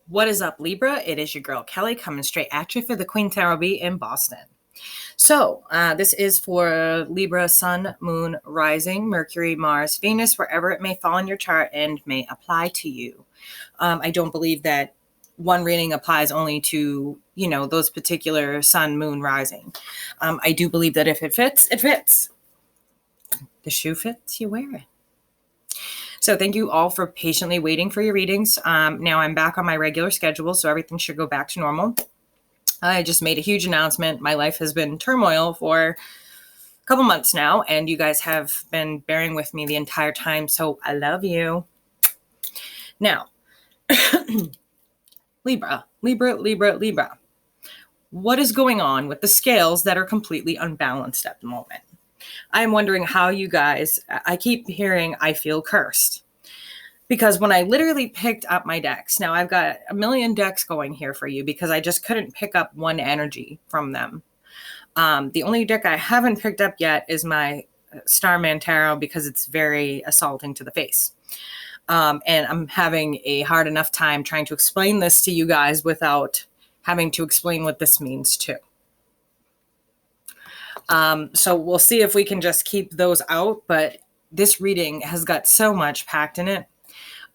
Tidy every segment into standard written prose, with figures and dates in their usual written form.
What is up, Libra? It is your girl, Keli, coming straight at you for the Queen Tarot Bee in Boston. So, this is for Libra, Sun, Moon, Rising, Mercury, Mars, Venus, wherever it may fall in your chart and may apply to you. I don't believe that one reading applies only to, those particular Sun, Moon, Rising. I do believe that if it fits, it fits. The shoe fits, you wear it. So thank you all for patiently waiting for your readings. Now I'm back on my regular schedule, so everything should go back to normal. I just made a huge announcement. My life has been turmoil for a couple months now, and you guys have been bearing with me the entire time, so I love you. Now, Libra. What is going on with the scales that are completely unbalanced at the moment? I'm wondering how you guys, I keep hearing I feel cursed. Because when I literally picked up my decks, now I've got a million decks going here for you because I just couldn't pick up one energy from them. The only deck I haven't picked up yet is my Starman Tarot because it's very assaulting to the face. And I'm having a hard enough time trying to explain this to you guys without having to explain what this means too. So we'll see if we can just keep those out, but this reading has got so much packed in it.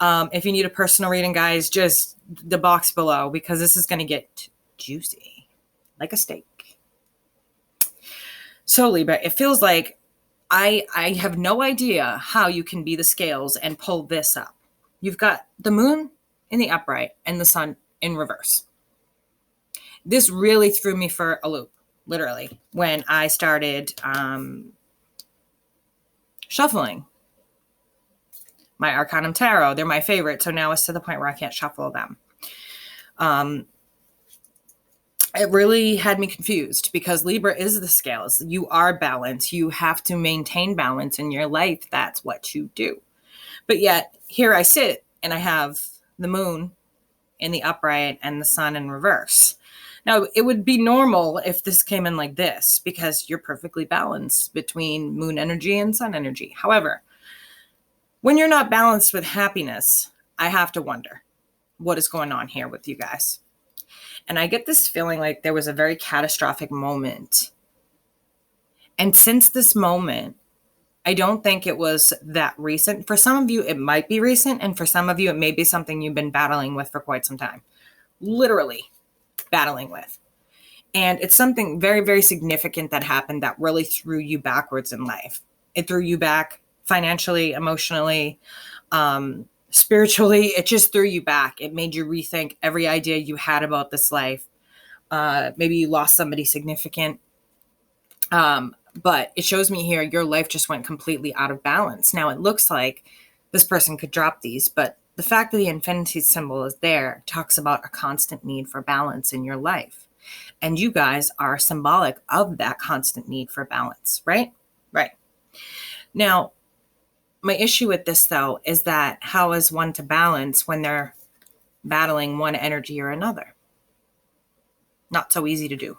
If you need a personal reading, guys, just the box below because this is going to get juicy like a steak. So Libra, it feels like I have no idea how you can be the scales and pull this up. You've got the moon in the upright and the sun in reverse. This really threw me for a loop, literally, when I started shuffling my Arcanum Tarot. They're my favorite, so now it's to the point where I can't shuffle them. It really had me confused because Libra is the scales. You are balanced. You have to maintain balance in your life. That's what you do. But yet, here I sit and I have the moon in the upright and the sun in reverse. Now, it would be normal if this came in like this because you're perfectly balanced between moon energy and sun energy. However, when you're not balanced with happiness, I have to wonder what is going on here with you guys. And I get this feeling like there was a very catastrophic moment. And since this moment, I don't think it was that recent. For some of you, it might be recent. And for some of you, it may be something you've been battling with for quite some time. Literally battling with. And it's something very, very significant that happened that really threw you backwards in life. It threw you back financially, emotionally, spiritually. It just threw you back. It made you rethink every idea you had about this life. Maybe you lost somebody significant. But it shows me here, your life just went completely out of balance. Now it looks like this person could drop these, but the fact that the infinity symbol is there talks about a constant need for balance in your life. And you guys are symbolic of that constant need for balance, right? Right. Now, my issue with this, though, is that how is one to balance when they're battling one energy or another? Not so easy to do.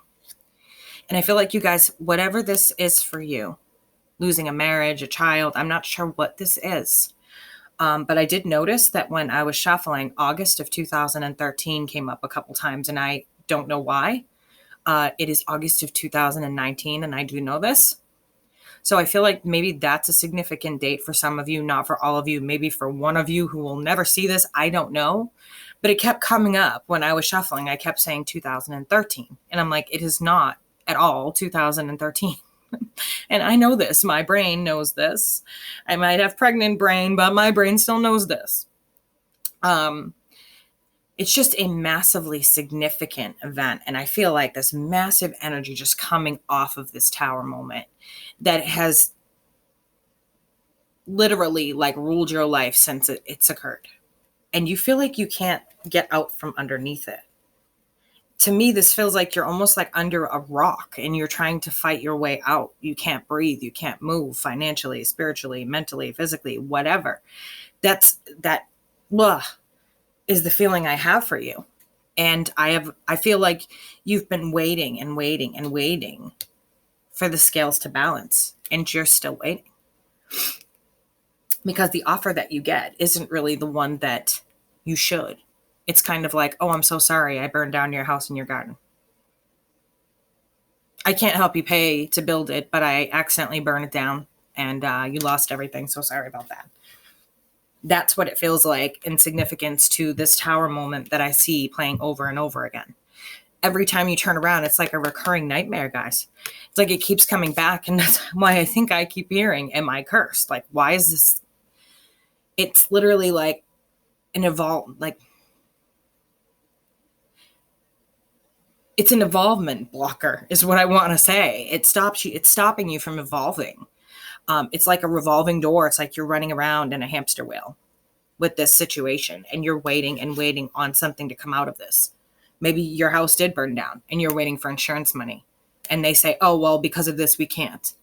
And I feel like you guys, whatever this is for you, losing a marriage, a child, I'm not sure what this is. But I did notice that when I was shuffling, August of 2013 came up a couple times, and I don't know why. It is August of 2019, and I do know this. So I feel like maybe that's a significant date for some of you, not for all of you, maybe for one of you who will never see this. I don't know. But it kept coming up when I was shuffling. I kept saying 2013. And I'm like, it is not at all 2013. And I know this. My brain knows this. I might have pregnant brain, but my brain still knows this. It's just a massively significant event. And I feel like this massive energy just coming off of this tower moment that has literally like ruled your life since it's occurred. And you feel like you can't get out from underneath it. To me, this feels like you're almost like under a rock and you're trying to fight your way out. You can't breathe. You can't move financially, spiritually, mentally, physically, whatever. That is the feeling I have for you. And I feel like you've been waiting and waiting and waiting for the scales to balance, and you're still waiting. Because the offer that you get isn't really the one that you should. It's kind of like, oh, I'm so sorry. I burned down your house and your garden. I can't help you pay to build it, but I accidentally burned it down and you lost everything. So sorry about that. That's what it feels like in significance to this tower moment that I see playing over and over again. Every time you turn around, it's like a recurring nightmare, guys. It's like it keeps coming back. And that's why I think I keep hearing, am I cursed? Like, why is this? It's literally like an it's an evolvement blocker is what I want to say. It stops you. It's stopping you from evolving. It's like a revolving door. It's like you're running around in a hamster wheel with this situation and you're waiting and waiting on something to come out of this. Maybe your house did burn down and you're waiting for insurance money and they say, oh, well, because of this, we can't.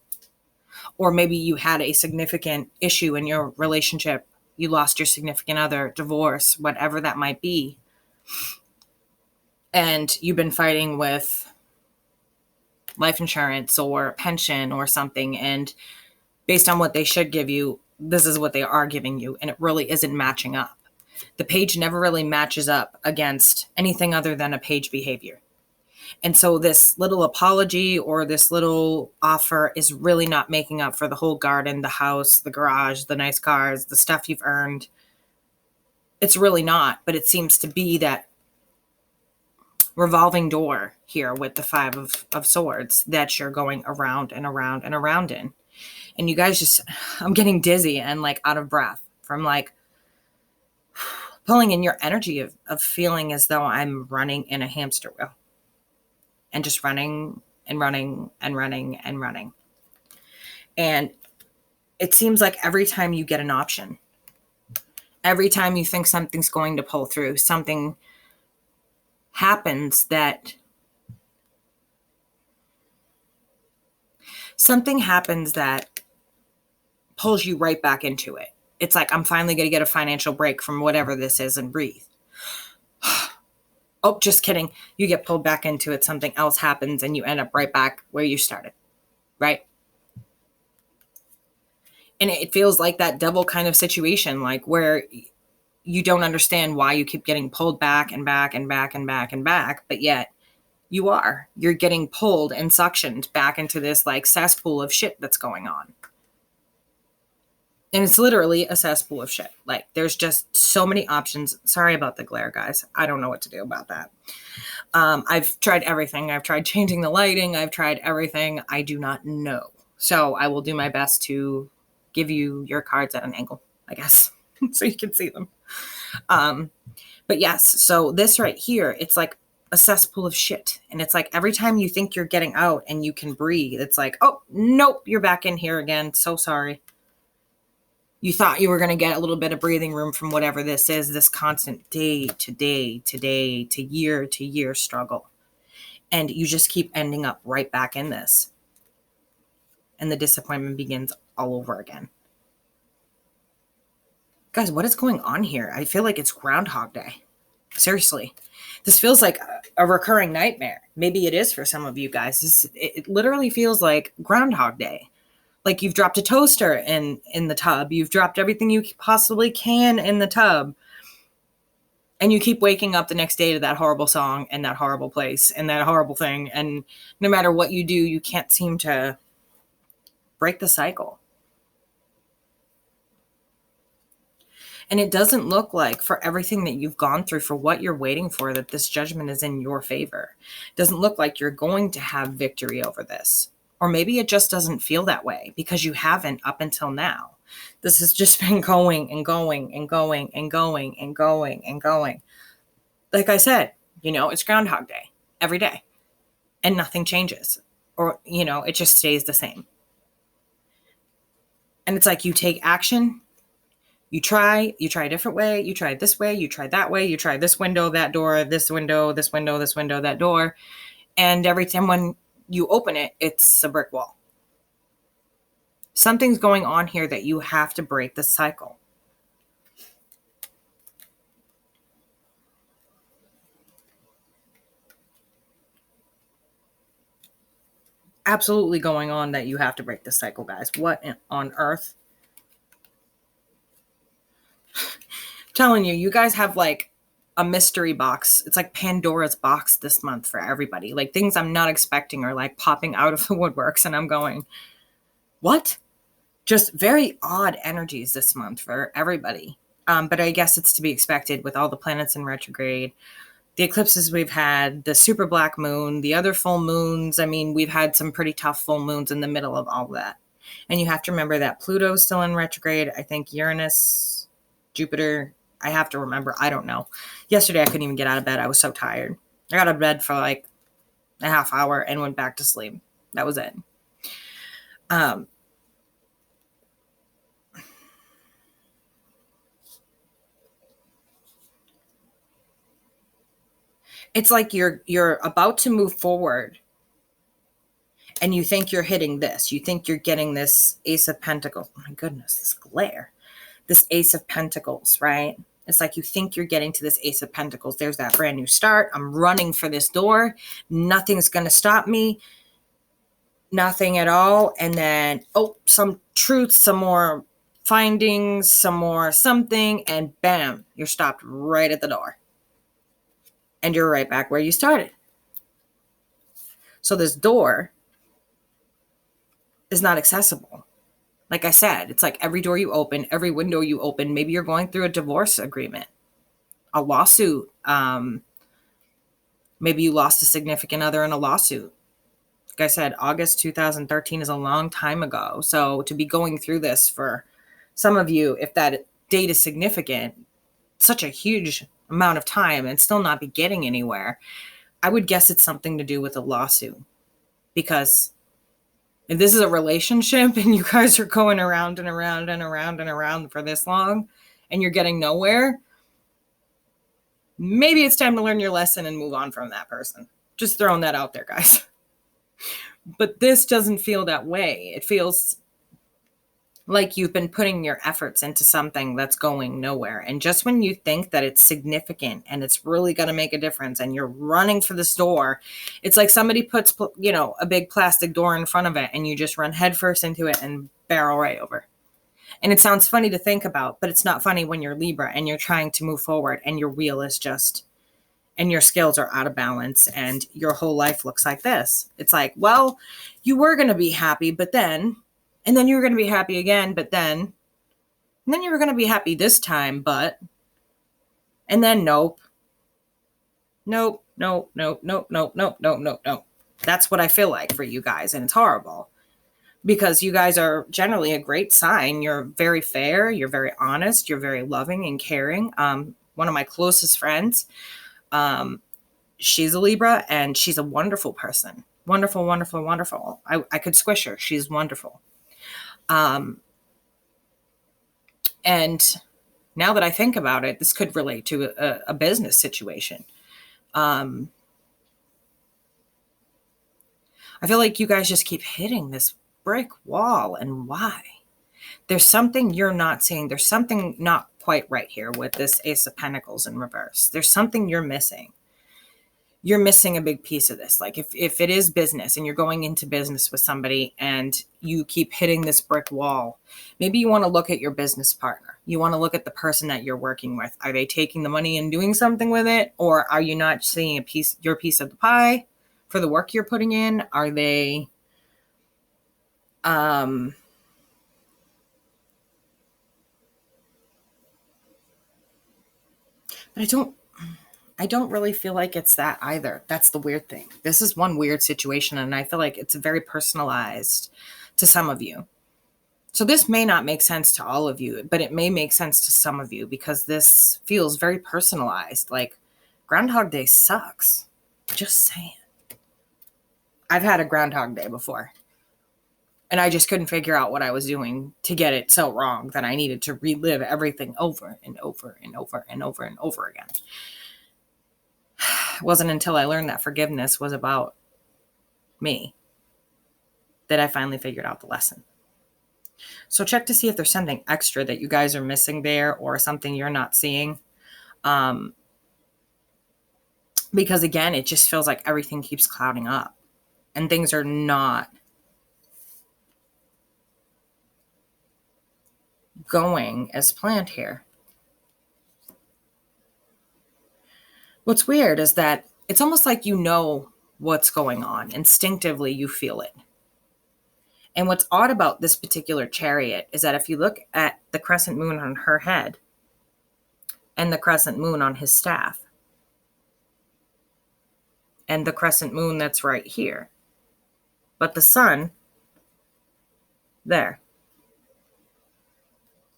Or maybe you had a significant issue in your relationship. You lost your significant other, divorce, whatever that might be. And you've been fighting with life insurance or pension or something. And based on what they should give you, this is what they are giving you. And it really isn't matching up. The page never really matches up against anything other than a page behavior. And so this little apology or this little offer is really not making up for the whole garden, the house, the garage, the nice cars, the stuff you've earned. It's really not, but it seems to be that revolving door here with the Five of Swords that you're going around and around and around in. And you guys I'm getting dizzy and like out of breath from like pulling in your energy of feeling as though I'm running in a hamster wheel and just running and running and running and running. And it seems like every time you get an option, every time you think something's going to pull through, something happens that pulls you right back into it. It's like, I'm finally going to get a financial break from whatever this is and breathe. Oh, just kidding. You get pulled back into it. Something else happens and you end up right back where you started, right? And it feels like that double kind of situation, like where you don't understand why you keep getting pulled back and back and back and back and back, but yet you're getting pulled and suctioned back into this like cesspool of shit that's going on. And it's literally a cesspool of shit. Like there's just so many options. Sorry about the glare, guys. I don't know what to do about that. I've tried everything. I've tried changing the lighting. I've tried everything. I do not know. So I will do my best to give you your cards at an angle, I guess, so you can see them. But yes, so this right here, it's like a cesspool of shit. And it's like every time you think you're getting out and you can breathe, it's like, oh, nope, you're back in here again. So sorry. You thought you were going to get a little bit of breathing room from whatever this is, this constant day to day to year struggle. And you just keep ending up right back in this. And the disappointment begins all over again. Guys, what is going on here? I feel like it's Groundhog Day. Seriously. This feels like a recurring nightmare. Maybe it is for some of you guys. It literally feels like Groundhog Day. Like you've dropped a toaster in the tub. You've dropped everything you possibly can in the tub. And you keep waking up the next day to that horrible song and that horrible place and that horrible thing. And no matter what you do, you can't seem to break the cycle. And it doesn't look like for everything that you've gone through, for what you're waiting for, that this judgment is in your favor. It doesn't look like you're going to have victory over this. Or maybe it just doesn't feel that way because you haven't up until now. This has just been going and going and going and going and going and going. Like I said, it's Groundhog Day every day and nothing changes, or, it just stays the same. And it's like you take action. You try a different way. You try this way. You try that way. You try this window, that door, this window, this window, this window, that door. And every time when you open it, it's a brick wall. Something's going on here that you have to break the cycle. Absolutely going on that you have to break the cycle, guys. What on earth? I'm telling you, you guys have like a mystery box. It's like Pandora's box this month for everybody. Like things I'm not expecting are like popping out of the woodworks and I'm going, what? Just very odd energies this month for everybody. But I guess it's to be expected with all the planets in retrograde, the eclipses we've had, the super black moon, the other full moons. I mean, we've had some pretty tough full moons in the middle of all that. And you have to remember that Pluto's still in retrograde. I think Uranus, Jupiter, I have to remember. I don't know. Yesterday, I couldn't even get out of bed. I was so tired. I got out of bed for like a half hour and went back to sleep. That was it. It's like you're about to move forward and you think you're hitting this. You think you're getting this Ace of Pentacles. Oh my goodness, this glare. This Ace of Pentacles, right? It's like you think you're getting to this Ace of Pentacles. There's that brand new start. I'm running for this door. Nothing's going to stop me. Nothing at all. And then, oh, some truth, some more findings, some more something, and bam, you're stopped right at the door. And you're right back where you started. So this door is not accessible. Like I said, it's like every door you open, every window you open, maybe you're going through a divorce agreement, a lawsuit. Maybe you lost a significant other in a lawsuit. Like I said, August 2013 is a long time ago. So to be going through this for some of you, if that date is significant, such a huge amount of time and still not be getting anywhere, I would guess it's something to do with a lawsuit. Because if this is a relationship and you guys are going around and around and around and around for this long and you're getting nowhere, maybe it's time to learn your lesson and move on from that person. Just throwing that out there, guys. But this doesn't feel that way. It feels like you've been putting your efforts into something that's going nowhere. And just when you think that it's significant and it's really going to make a difference and you're running for this door, it's like somebody puts, a big plastic door in front of it and you just run headfirst into it and barrel right over. And it sounds funny to think about, but it's not funny when you're Libra and you're trying to move forward and your wheel is just, and your scales are out of balance and your whole life looks like this. It's like, well, you were going to be happy, but then, and then you were going to be happy again, but then, and then you were going to be happy this time, but, and then nope. Nope, nope, nope, nope, nope, nope, nope, nope, nope. That's what I feel like for you guys. And it's horrible because you guys are generally a great sign. You're very fair. You're very honest. You're very loving and caring. One of my closest friends, she's a Libra and she's a wonderful person. Wonderful, wonderful, wonderful. I could squish her. She's wonderful. And now that I think about it, this could relate to a business situation. I feel like you guys just keep hitting this brick wall. And why? There's something you're not seeing. There's something not quite right here with this Ace of Pentacles in reverse. There's something you're missing. You're missing a big piece of this. Like if it is business and you're going into business with somebody and you keep hitting this brick wall, maybe you want to look at your business partner. You want to look at the person that you're working with. Are they taking the money and doing something with it? Or are you not seeing your piece of the pie for the work you're putting in? Are they, but I don't really feel like it's that either. That's the weird thing. This is one weird situation, and I feel like it's very personalized to some of you. So this may not make sense to all of you, but it may make sense to some of you because this feels very personalized. Like Groundhog Day sucks. Just saying. I've had a Groundhog Day before. And I just couldn't figure out what I was doing to get it so wrong that I needed to relive everything over and over and over and over and over again. It wasn't until I learned that forgiveness was about me that I finally figured out the lesson. So check to see if there's something extra that you guys are missing there or something you're not seeing. Because again, it just feels like everything keeps clouding up and things are not going as planned here. What's weird is that it's almost like you know what's going on. Instinctively, you feel it. And what's odd about this particular chariot is that if you look at the crescent moon on her head and the crescent moon on his staff and the crescent moon that's right here, but the sun there,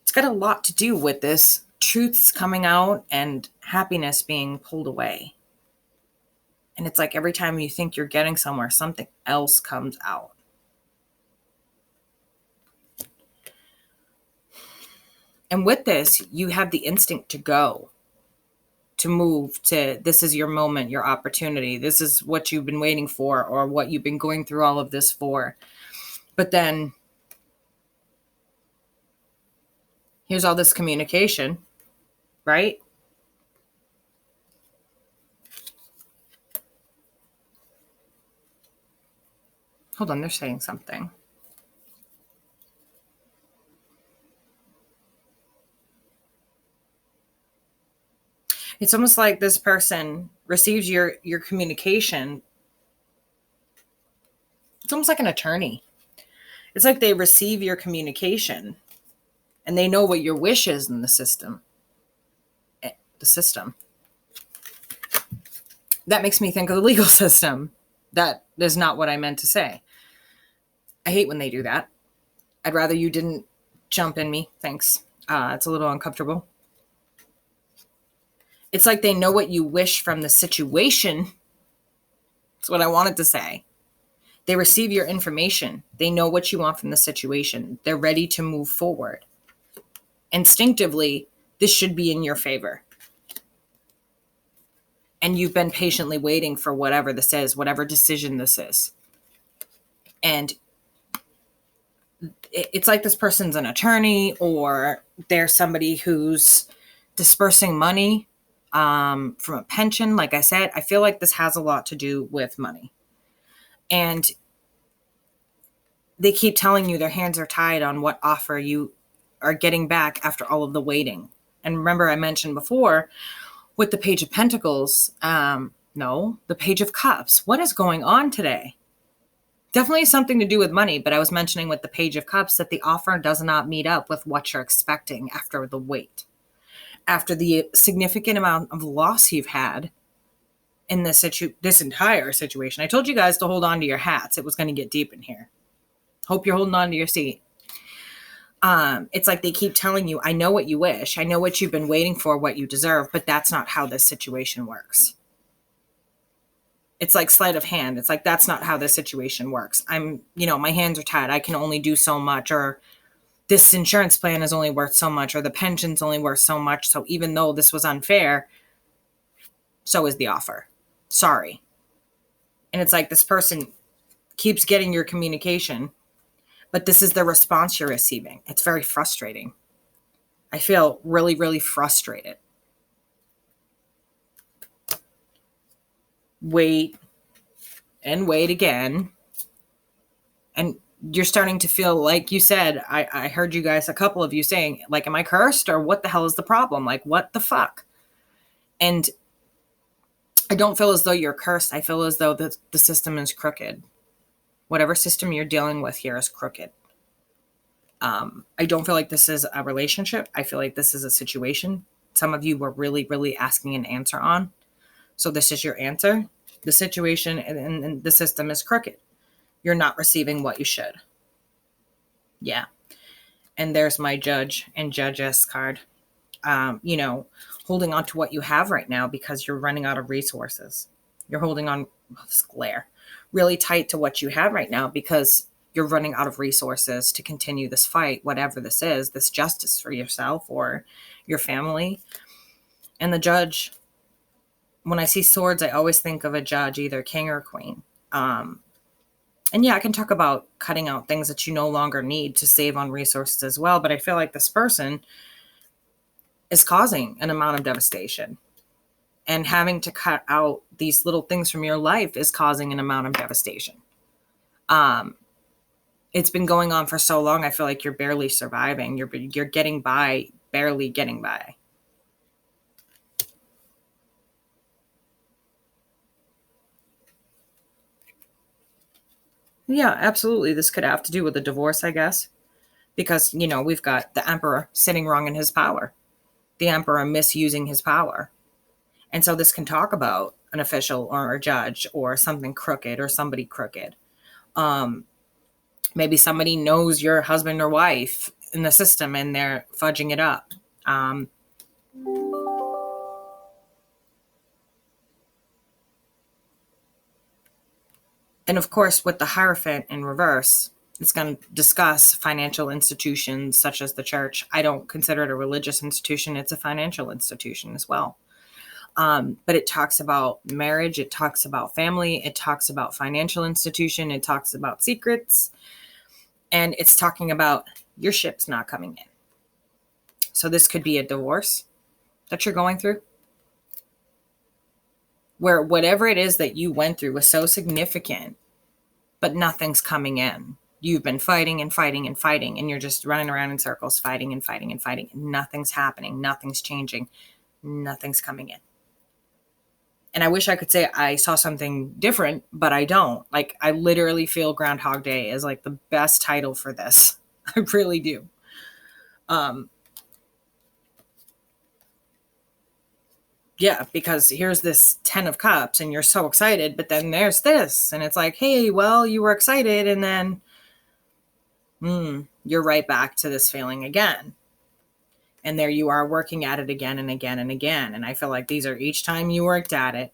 it's got a lot to do with this truths coming out and happiness being pulled away. And it's like every time you think you're getting somewhere, something else comes out. And with this, you have the instinct to go, to move, to this is your moment, your opportunity. This is what you've been waiting for or what you've been going through all of this for. But then here's all this communication, right? Hold on, they're saying something. It's almost like this person receives your communication. It's almost like an attorney. It's like they receive your communication and they know what your wish is in the system. The system. That makes me think of the legal system. That is not what I meant to say. I hate when they do that. I'd rather you didn't jump in me. Thanks. It's a little uncomfortable. It's like they know what you wish from the situation. That's what I wanted to say. They receive your information. They know what you want from the situation. They're ready to move forward. Instinctively, this should be in your favor. And you've been patiently waiting for whatever this is, whatever decision this is. And it's like this person's an attorney or they're somebody who's dispersing money from a pension. Like I said, I feel like this has a lot to do with money. And they keep telling you their hands are tied on what offer you are getting back after all of the waiting. And remember, I mentioned before with the Page of Pentacles, the Page of Cups. What is going on today? Definitely something to do with money, but I was mentioning with the Page of Cups that the offer does not meet up with what you're expecting after the wait. After the significant amount of loss you've had in this entire situation. I told you guys to hold on to your hats. It was going to get deep in here. Hope you're holding on to your seat. It's like they keep telling you, I know what you wish. I know what you've been waiting for, what you deserve, but that's not how this situation works. It's like sleight of hand. It's like, that's not how this situation works. My hands are tied. I can only do so much, or this insurance plan is only worth so much, or the pension's only worth so much. So even though this was unfair, so is the offer. Sorry. And it's like this person keeps getting your communication, but this is the response you're receiving. It's very frustrating. I feel really, really frustrated. Wait and wait again. And you're starting to feel like you said, I heard you guys, a couple of you saying, like, am I cursed or what the hell is the problem? Like, what the fuck? And I don't feel as though you're cursed. I feel as though the system is crooked. Whatever system you're dealing with here is crooked. I don't feel like this is a relationship. I feel like this is a situation. Some of you were really, really asking an answer on. So this is your answer. The situation and the system is crooked. You're not receiving what you should. Yeah. And there's my judge and judges card. Holding on to what you have right now because you're running out of resources. You're holding on, this glare, really tight to what you have right now because you're running out of resources to continue this fight, whatever this is, this justice for yourself or your family. And the judge, when I see swords, I always think of a judge, either king or queen. And yeah, I can talk about cutting out things that you no longer need to save on resources as well. But I feel like this person is causing an amount of devastation. And having to cut out these little things from your life is causing an amount of devastation. It's been going on for so long, I feel like you're barely surviving. You're getting by, barely getting by. Yeah, absolutely. This could have to do with a divorce, I guess, because, we've got the emperor sitting wrong in his power, the emperor misusing his power. And so this can talk about an official or a judge or something crooked or somebody crooked. Maybe somebody knows your husband or wife in the system and they're fudging it up. And of course, with the Hierophant in reverse, it's going to discuss financial institutions such as the church. I don't consider it a religious institution. It's a financial institution as well. But it talks about marriage. It talks about family. It talks about financial institution. It talks about secrets. And it's talking about your ship's not coming in. So this could be a divorce that you're going through, where whatever it is that you went through was so significant, but nothing's coming in. You've been fighting and fighting and fighting, and you're just running around in circles, fighting and fighting and fighting. Nothing's happening. Nothing's changing. Nothing's coming in. And I wish I could say I saw something different, but I don't. Like, I literally feel Groundhog Day is like the best title for this. I really do. Yeah, because here's this 10 of Cups and you're so excited, but then there's this. And it's like, hey, well, you were excited. And then you're right back to this feeling again. And there you are working at it again and again and again. And I feel like these are each time you worked at it.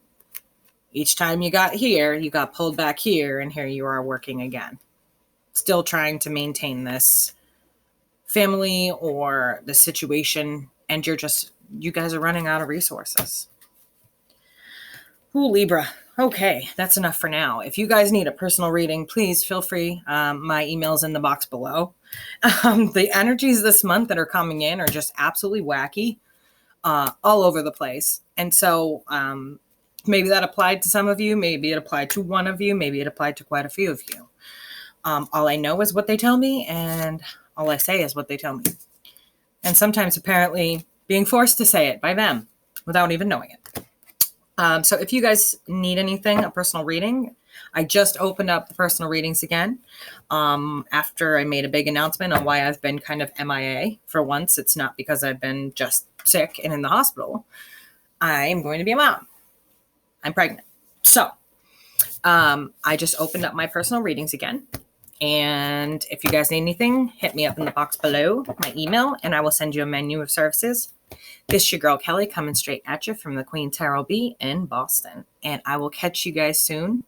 Each time you got here, you got pulled back here. And here you are working again. Still trying to maintain this family or the situation. And you guys are running out of resources. Ooh, Libra. Okay, that's enough for now. If you guys need a personal reading, please feel free. My email's in the box below. The energies this month that are coming in are just absolutely wacky, all over the place. And so maybe that applied to some of you. Maybe it applied to one of you. Maybe it applied to quite a few of you. All I know is what they tell me, and all I say is what they tell me. And sometimes apparently being forced to say it by them without even knowing it. So if you guys need anything, a personal reading, I just opened up the personal readings again after I made a big announcement on why I've been kind of MIA. For once, it's not because I've been just sick and in the hospital. I am going to be a mom. I'm pregnant. So I just opened up my personal readings again. And if you guys need anything, hit me up in the box below, my email, and I will send you a menu of services. This is your girl, Keli, coming straight at you from the Queen Tarot Bee in Boston. And I will catch you guys soon.